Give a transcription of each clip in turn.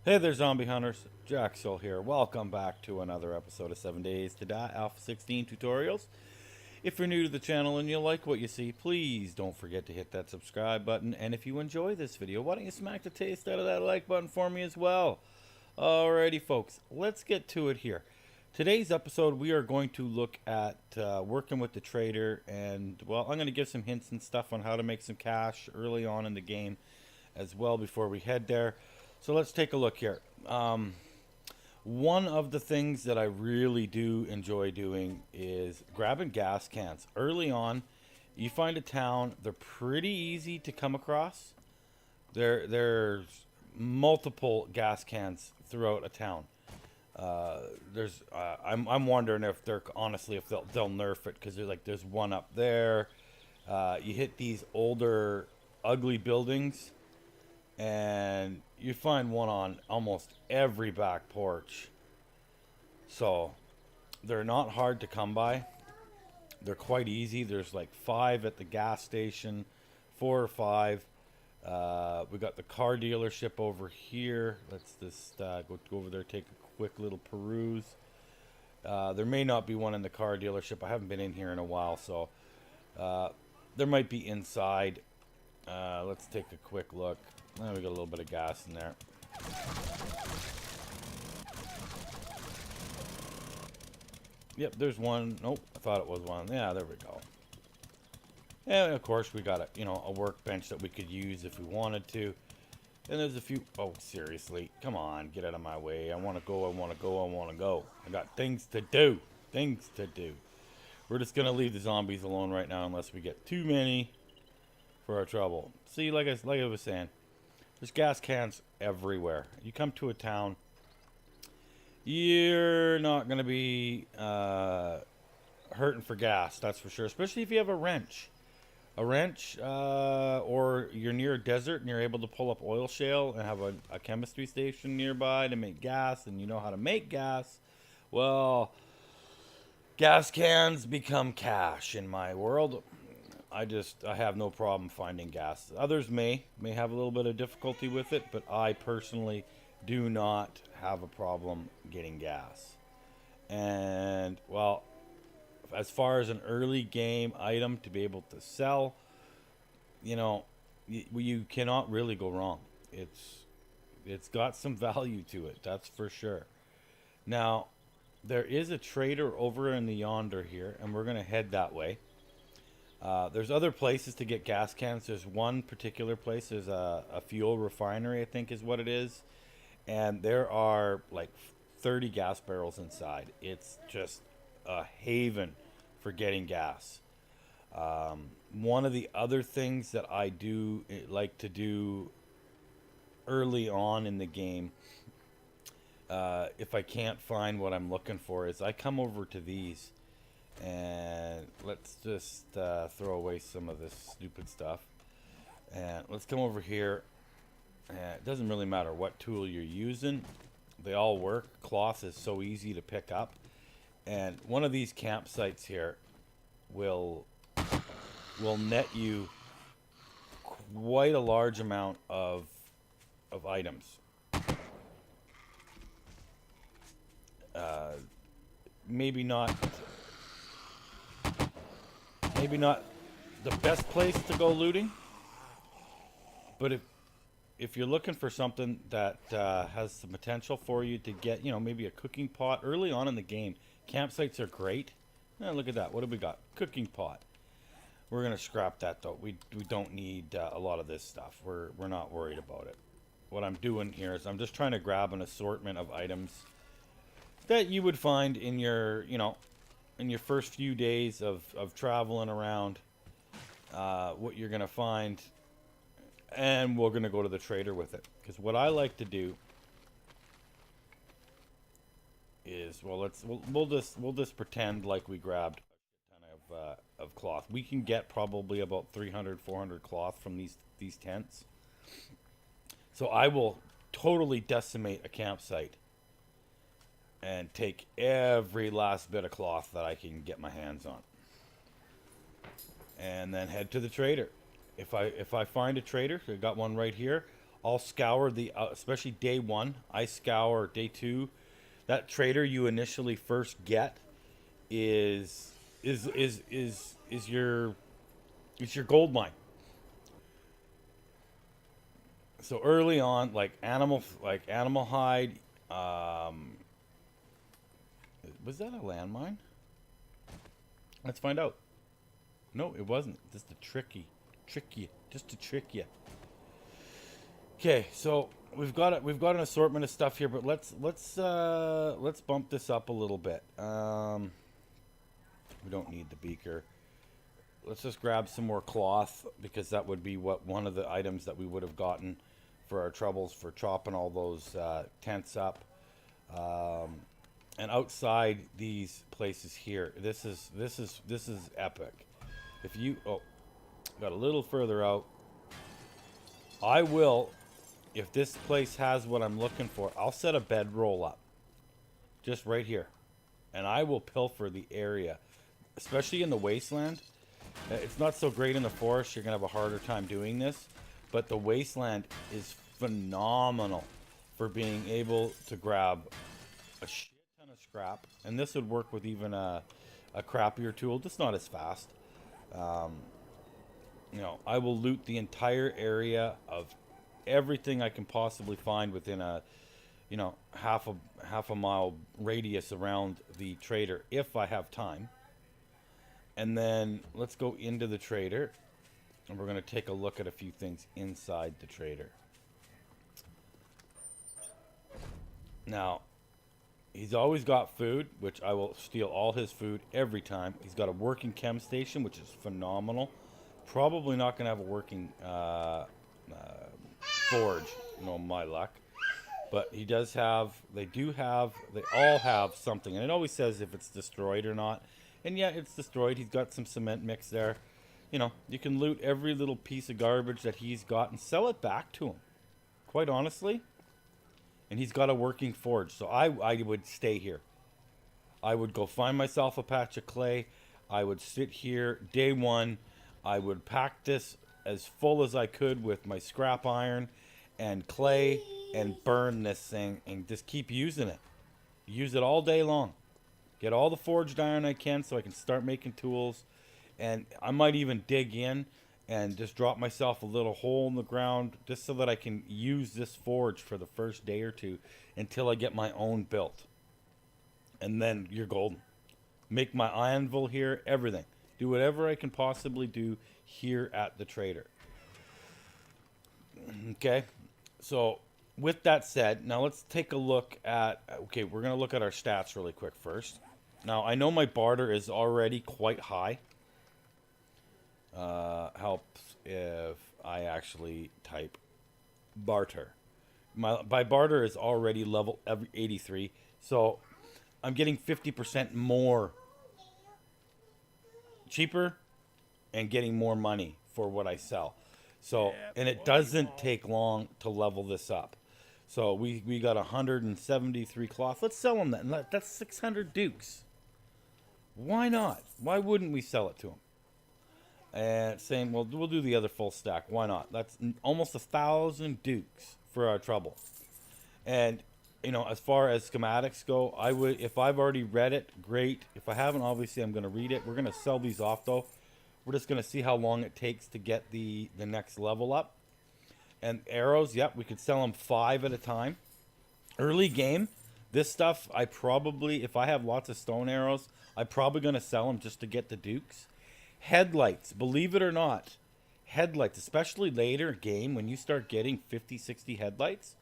Hey there, zombie hunters. Jaxxall here. Welcome back to another episode of 7 Days to Die Alpha 16 tutorials. If you're new to the channel and you like what you see, please don't forget to hit that subscribe button. And if you enjoy this video, why don't you smack the taste out of that like button for me as well? Alrighty, folks, let's get to it here. Today's episode, we are going to look at working with the trader, and, well, I'm going to give some hints and stuff on how to make some cash early on in the game as well before we head there. So let's take a look here. One of the things that I really do enjoy doing is grabbing gas cans. Early on, you find a town, they're pretty easy to come across. There's multiple gas cans throughout a town. I'm wondering if they're honestly if they'll nerf it, because there's one up there. You hit these older ugly buildings, and you find one on almost every back porch. So they're not hard to come by. They're quite easy. There's like 5 at the gas station, 4 or 5. We got the car dealership over here. Let's just go over there, take a quick little peruse. There may not be one in the car dealership. I haven't been in here in a while, so there might be inside. Let's take a quick look. We got a little bit of gas in there. Yep, there's one. Nope, I thought it was one. Yeah, there we go. And of course, we got a workbench that we could use if we wanted to. And there's a few. Oh, seriously, come on, get out of my way. I want to go. I want to go. I want to go. I got things to do. Things to do. We're just gonna leave the zombies alone right now, unless we get too many for our trouble. See, like I was saying. There's gas cans everywhere. You come to a town, you're not going to be hurting for gas, that's for sure. Especially if you have a wrench. Or you're near a desert and you're able to pull up oil shale and have a chemistry station nearby to make gas, and you know how to make gas. Well, gas cans become cash in my world. I have no problem finding gas. Others may have a little bit of difficulty with it, but I personally do not have a problem getting gas. And, well, as far as an early game item to be able to sell, you cannot really go wrong. It's got some value to it, that's for sure. Now, there is a trader over in the yonder here, and we're going to head that way. There's other places to get gas cans. There's one particular place. There's a fuel refinery, I think is what it is. And there are like 30 gas barrels inside. It's just a haven for getting gas. One of the other things that I do like to do early on in the game, if I can't find what I'm looking for, is I come over to these. And let's just throw away some of this stupid stuff. And let's come over here. It doesn't really matter what tool you're using. They all work. Cloth is so easy to pick up. And one of these campsites here will net you quite a large amount of items. Maybe not the best place to go looting, but if you're looking for something that has the potential for you to get, maybe a cooking pot early on in the game, campsites are great. Look at that. What have we got? Cooking pot. We're gonna scrap that though. We don't need a lot of this stuff. We're not worried about it. What I'm doing here is I'm just trying to grab an assortment of items that you would find in your in your first few days of traveling around, what you're going to find, and we're going to go to the trader with it. Because what I like to do is, well, we'll just pretend like we grabbed a ton of cloth. We can get probably about 300, 400 cloth from these tents. So I will totally decimate a campsite and take every last bit of cloth that I can get my hands on, and then head to the trader. If I find a trader, I got one right here, I'll scour the, especially day 1. I scour day 2. That trader you initially first get is is is is is your gold mine. So early on, like animal hide. Was that a landmine? Let's find out. No, it wasn't. Just just to trick you. Okay, so we've got an assortment of stuff here, but let's bump this up a little bit. We don't need the beaker. Let's just grab some more cloth, because that would be one of the items that we would have gotten for our troubles for chopping all those tents up. And outside these places here, this is epic. If you got a little further out, I will, if this place has what I'm looking for, I'll set a bedroll up just right here, and I will pilfer the area, especially in the wasteland. It's not so great in the forest. You're gonna have a harder time doing this, but the wasteland is phenomenal for being able to grab a shit ton of scrap, and this would work with even a crappier tool, just not as fast. You know, I will loot the entire area of everything I can possibly find within a, you know, half a mile radius around the trader if I have time. And then let's go into the trader, and we're going to take a look at a few things inside the trader. Now, he's always got food, which I will steal all his food every time. He's got a working chem station, which is phenomenal. Probably not going to have a working forge, no, my luck. But he does have, they all have something. And it always says if it's destroyed or not. And yeah, it's destroyed. He's got some cement mix there. You know, you can loot every little piece of garbage that he's got and sell it back to him, quite honestly. And he's got a working forge. So I would stay here. I would go find myself a patch of clay. I would sit here day 1. I would pack this as full as I could with my scrap iron and clay and burn this thing and just keep using it. Use it all day long. Get all the forged iron I can so I can start making tools. And I might even dig in and just drop myself a little hole in the ground just so that I can use this forge for the first day or two until I get my own built. And then you're golden. Make my anvil here, everything. Do whatever I can possibly do here at the trader. Okay, so with that said, now let's take a look at, okay, we're going to look at our stats really quick first. Now, I know my barter is already quite high. Helps if I actually type barter. My barter is already level 83, so I'm getting 50% more cheaper and getting more money for what I sell. So, and it doesn't take long to level this up. So we got 173 cloth. Let's sell them that. That's 600 dukes. Why not? Why wouldn't we sell it to them? And saying, well, we'll do the other full stack. Why not? That's almost 1,000 dukes for our trouble. And, you know, as far as schematics go, I would, if I've already read it, great. If I haven't, obviously I'm going to read it. We're going to sell these off, though. We're just going to see how long it takes to get the next level up. And arrows, yep, we could sell them 5 at a time. Early game, this stuff, I probably, if I have lots of stone arrows, I'm probably going to sell them just to get the dukes. Headlights, believe it or not, headlights, especially later game when you start getting 50, 60 headlights.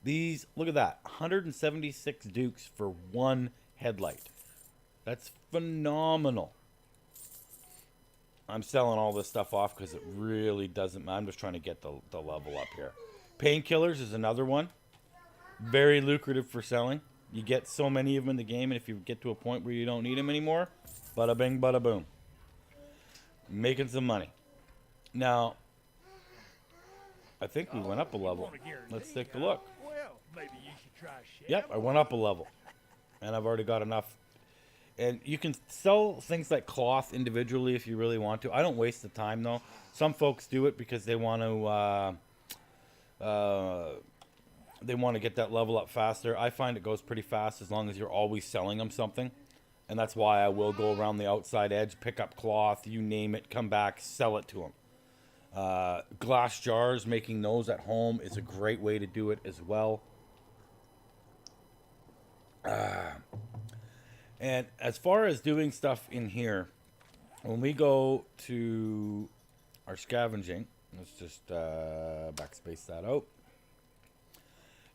These, look at that, 176 dukes for one headlight. That's phenomenal. I'm selling all this stuff off because it really doesn't matter. I'm just trying to get the level up here. Painkillers is another one. Very lucrative for selling. You get so many of them in the game, and if you get to a point where you don't need them anymore, bada bing, bada boom. Making some money. Now, I think we went up a level. Let's take a look. Yep, I went up a level. And I've already got enough. And you can sell things like cloth individually if you really want to. I don't waste the time, though. Some folks do it because they want to They want to get that level up faster. I find it goes pretty fast as long as you're always selling them something. And that's why I will go around the outside edge, pick up cloth, you name it, come back, sell it to them. Glass jars, making those at home is a great way to do it as well. And as far as doing stuff in here, when we go to our scavenging, let's just backspace that out.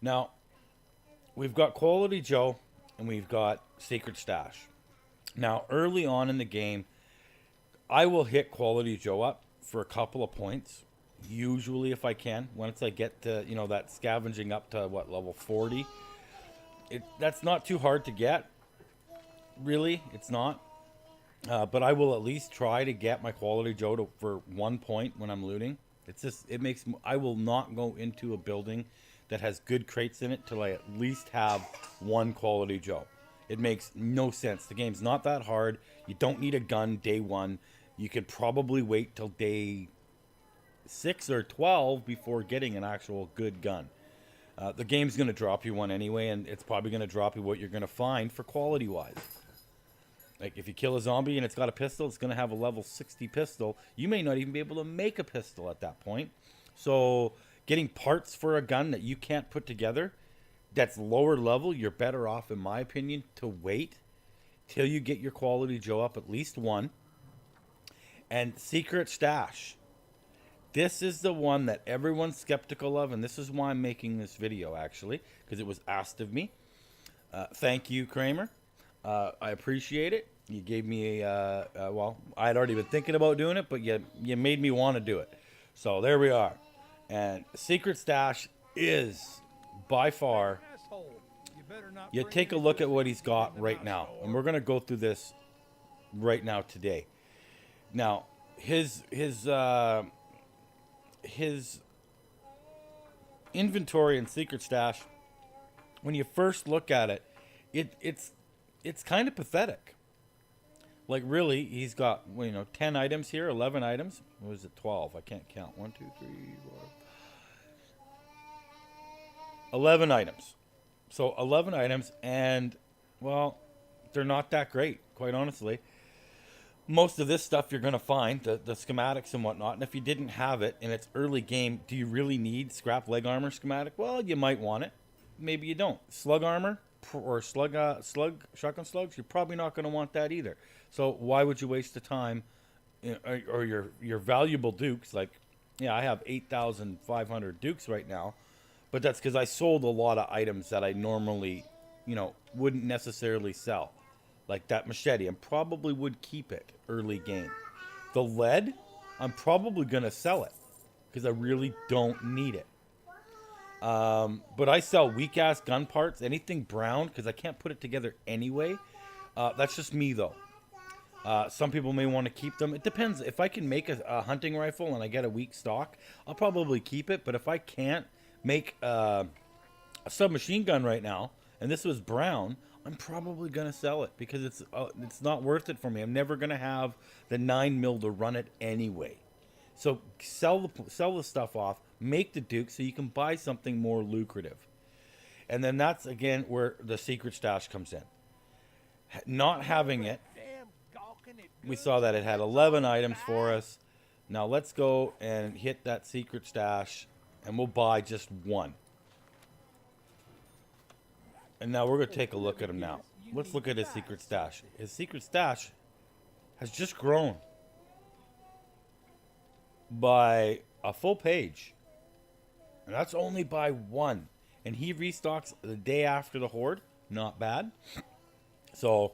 Now, we've got Quality Joe and we've got Secret Stash. Now, early on in the game, I will hit Quality Joe up for a couple of points. Usually, if I can. Once I get to, you know, that scavenging up to, what, level 40. That's not too hard to get. Really, it's not. But I will at least try to get my Quality Joe for 1 point when I'm looting. It's just, it makes, I will not go into a building that has good crates in it till I at least have one Quality Joe. It makes no sense. The game's not that hard. You don't need a gun day one. You could probably wait till day 6 or 12 before getting an actual good gun. The game's going to drop you one anyway, and it's probably going to drop you what you're going to find for quality-wise. Like, if you kill a zombie and it's got a pistol, it's going to have a level 60 pistol. You may not even be able to make a pistol at that point. So, getting parts for a gun that you can't put together, that's lower level, you're better off, in my opinion, to wait till you get your Quality Joe up at least one. And Secret Stash. This is the one that everyone's skeptical of, and this is why I'm making this video, actually, because it was asked of me. Thank you, Kramer. I appreciate it. You gave me well, I had already been thinking about doing it, but you made me want to do it. So there we are. And Secret Stash is by far, you take a look at what he's got right now, and we're going to go through this right now today. Now, his inventory and Secret Stash, when you first look at it, it's kind of pathetic. Like, really, he's got, well, you know, 10 items here, 11 items. What is it, 12? I can't count. 1, 2, 3, 4. 11 items. So 11 items, and, well, they're not that great, quite honestly. Most of this stuff you're going to find, the schematics and whatnot, and if you didn't have it in its early game, do you really need scrap leg armor schematic? Well, you might want it. Maybe you don't. Slug armor or shotgun slugs, you're probably not going to want that either. So why would you waste the time, or your valuable dukes? Like, yeah, I have 8,500 dukes right now, but that's because I sold a lot of items that I normally, you know, wouldn't necessarily sell. Like that machete, I probably would keep it early game. The lead, I'm probably going to sell it because I really don't need it. But I sell weak-ass gun parts, anything brown, because I can't put it together anyway. That's just me, though. Some people may want to keep them. It depends. If I can make a hunting rifle and I get a weak stock, I'll probably keep it. But if I can't make a submachine gun right now, and this was brown, I'm probably going to sell it because it's not worth it for me. I'm never going to have the 9mm to run it anyway. So sell the stuff off, make the Duke so you can buy something more lucrative. And then that's, again, where the Secret Stash comes in. Not having it, we saw that it had 11 items for us. Now let's go and hit that Secret Stash, and we'll buy just one. And now we're going to take a look at him now. Let's look at his Secret Stash. His Secret Stash has just grown by a full page. And that's only by one. And he restocks the day after the Horde. Not bad. So,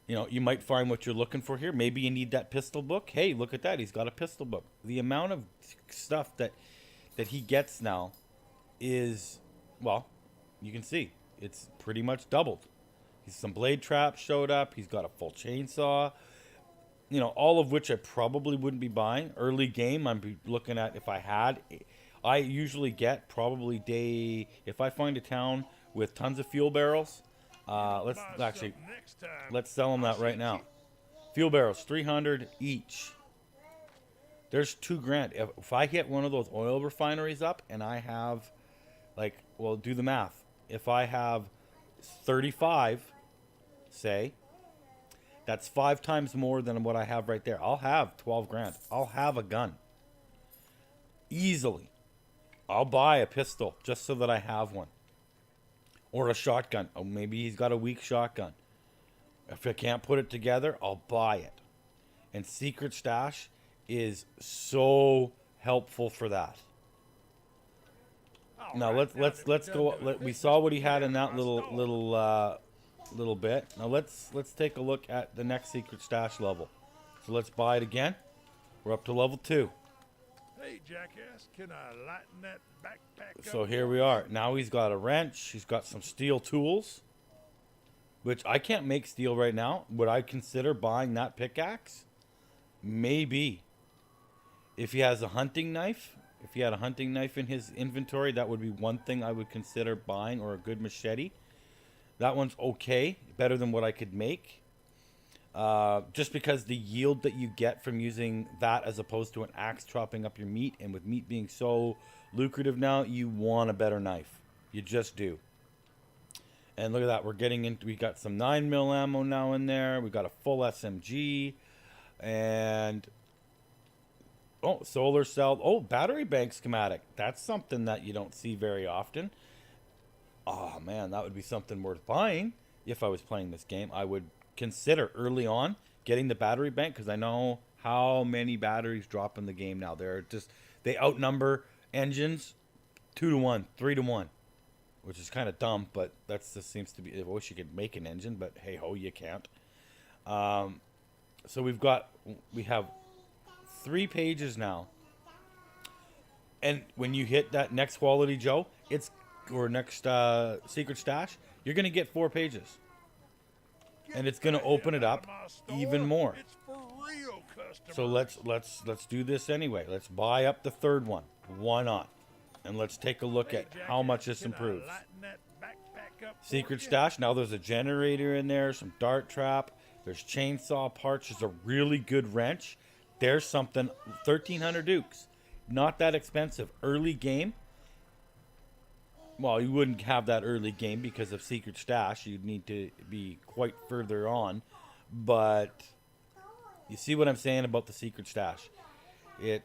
you know, you might find what you're looking for here. Maybe you need that pistol book. Hey, look at that. He's got a pistol book. The amount of stuff that he gets now is, well, you can see. It's pretty much doubled. Some blade traps showed up. He's got a full chainsaw. You know, all of which I probably wouldn't be buying. Early game, I'd be looking at if I had. I usually get probably day, if I find a town with tons of fuel barrels. Let's sell them that right now. Fuel barrels, 300 each. There's $2,000. If I hit one of those oil refineries up and I have Like, well, do the math. If I have 35, say, that's 5 times more than what I have right there. I'll have 12 grand. I'll have a gun. Easily. I'll buy a pistol just so that I have one. Or a shotgun. Oh, maybe he's got a weak shotgun. If I can't put it together, I'll buy it. And Secret Stash is so helpful for that. Now let's go. We saw what he had in that little bit. Now let's take a look at the next Secret Stash level. So let's buy it again. We're up to level 2. Hey, jackass, can I lighten that backpack up? So here we are. Now he's got a wrench. He's got some steel tools, which I can't make steel right now. Would I consider buying that pickaxe? Maybe. If he has a hunting knife, if he had a hunting knife in his inventory, that would be one thing I would consider buying, or a good machete. That one's okay, better than what I could make. Just because the yield that you get from using that as opposed to an axe chopping up your meat, and with meat being so lucrative now, you want a better knife. You just do. And look at that, we're getting into, we got some 9mm ammo now in there. We got a full SMG, and oh, solar cell. Oh, battery bank schematic. That's something that you don't see very often. Oh man, that would be something worth buying if I was playing this game. I would consider early on getting the battery bank, because I know how many batteries drop in the game now. They outnumber engines 2 to 1, 3 to 1, which is kind of dumb, but that's just seems to be. I wish you could make an engine, but hey ho, you can't. So we have 3 pages now, and when you hit that next Quality Joe, or next Secret Stash, you're gonna get 4 pages. And it's going to open it up even more. So let's do this anyway. Let's buy up the 3rd one. Why not? And let's take a look at how much this improves. Secret Stash. Now there's a generator in there, some dart trap. There's chainsaw parts. There's a really good wrench. There's something. 1,300 dukes. Not that expensive. Early game. Well, you wouldn't have that early game because of Secret Stash. You'd need to be quite further on. But you see what I'm saying about the Secret Stash? It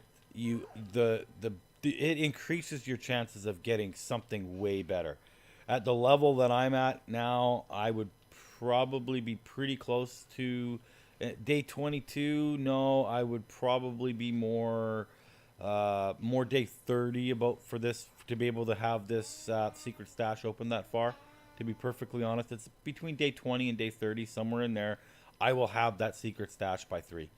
increases your chances of getting something way better. At the level that I'm at now, I would probably be pretty close to day 22. No, I would probably be more day 30 about for this to be able to have this Secret Stash open that far. To be perfectly honest, it's between day 20 and day 30, somewhere in there. I will have that Secret Stash by 3.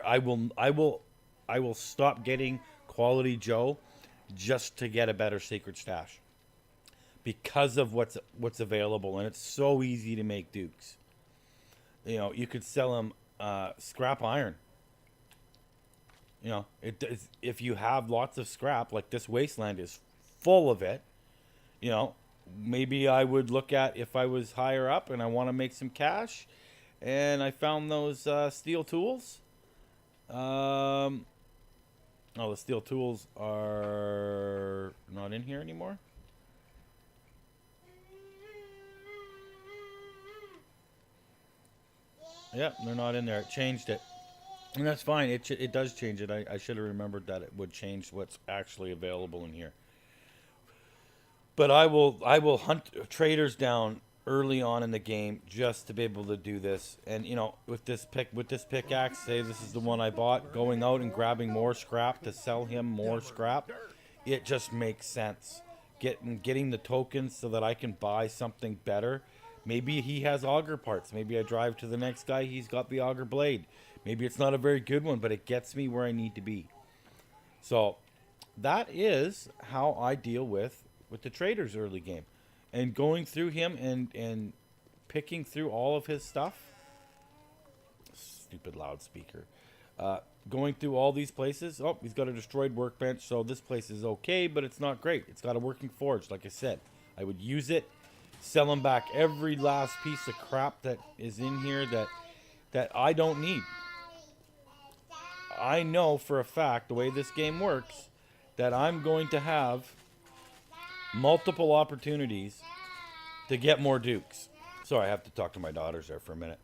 I will stop getting Quality Joe just to get a better Secret Stash because of what's available, and it's so easy to make dukes. You know, you could sell them scrap iron. You know, if you have lots of scrap, like this wasteland is full of it, you know, maybe I would look at, if I was higher up and I want to make some cash and I found those steel tools. Oh, the steel tools are not in here anymore. Yep, they're not in there. It changed it. And that's fine. It does change it. I should have remembered that it would change what's actually available in here. But I will hunt traders down early on in the game just to be able to do this. And you know, with this pickaxe, say this is the one I bought, going out and grabbing more scrap to sell him more scrap, it just makes sense. Getting the tokens so that I can buy something better. Maybe he has auger parts. Maybe I drive to the next guy, he's got the auger blade. Maybe it's not a very good one, but it gets me where I need to be. So that is how I deal with the traders early game. And going through him and picking through all of his stuff. Stupid loudspeaker. Going through all these places. Oh, he's got a destroyed workbench, so this place is okay, but it's not great. It's got a working forge, like I said. I would use it, sell him back every last piece of crap that is in here that I don't need. I know for a fact, the way this game works, that I'm going to have multiple opportunities to get more dukes. Sorry, I have to talk to my daughters there for a minute.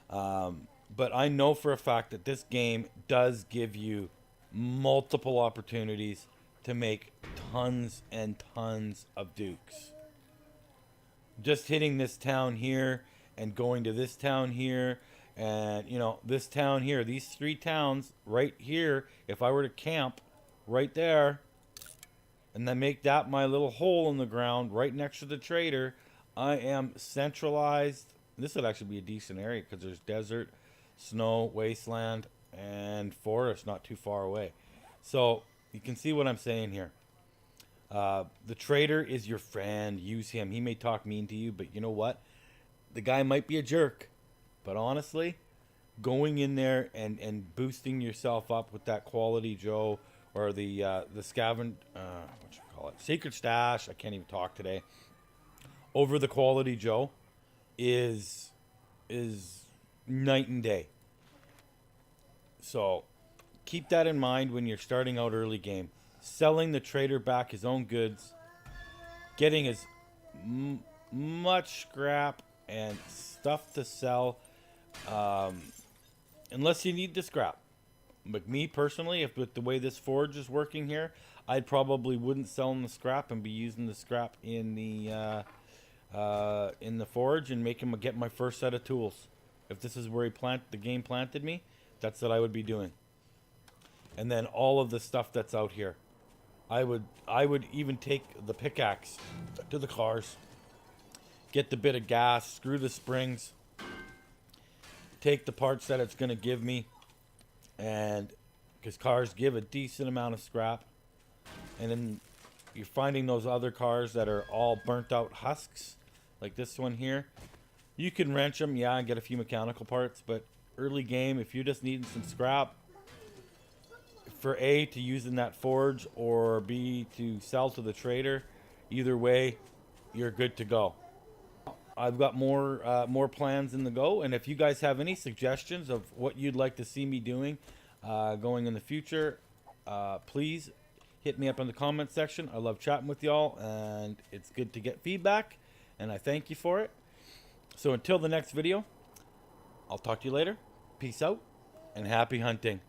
But I know for a fact that this game does give you multiple opportunities to make tons and tons of dukes. Just hitting this town here and going to this town here and, you know, this town here, these 3 towns right here, if I were to camp right there and then make that my little hole in the ground right next to the trader, I am centralized. This would actually be a decent area because there's desert, snow, wasteland, and forest not too far away. So you can see what I'm saying here. The trader is your friend. Use him. He may talk mean to you, but you know what? The guy might be a jerk. But honestly, going in there and boosting yourself up with that quality Joe or the scavenge, what you call it, secret stash. I can't even talk today. Over the quality Joe is night and day. So keep that in mind when you're starting out early game. Selling the trader back his own goods, getting as much scrap and stuff to sell, unless you need the scrap. But me personally, if with the way this forge is working here, I probably wouldn't sell him the scrap and be using the scrap in the forge and make him get my first set of tools. If this is where the game planted me, that's what I would be doing. And then all of the stuff that's out here, I would even take the pickaxe to the cars, get the bit of gas, screw the springs, take the parts that it's going to give me, and because cars give a decent amount of scrap, and then you're finding those other cars that are all burnt out husks, like this one here. You can wrench them, yeah, and get a few mechanical parts, but early game, if you're just needing some scrap, for A, to use in that forge, or B, to sell to the trader, either way, you're good to go. I've got more plans in the go, and if you guys have any suggestions of what you'd like to see me doing going in the future, please hit me up in the comment section. I love chatting with y'all, and it's good to get feedback, and I thank you for it. So until the next video, I'll talk to you later. Peace out, and happy hunting.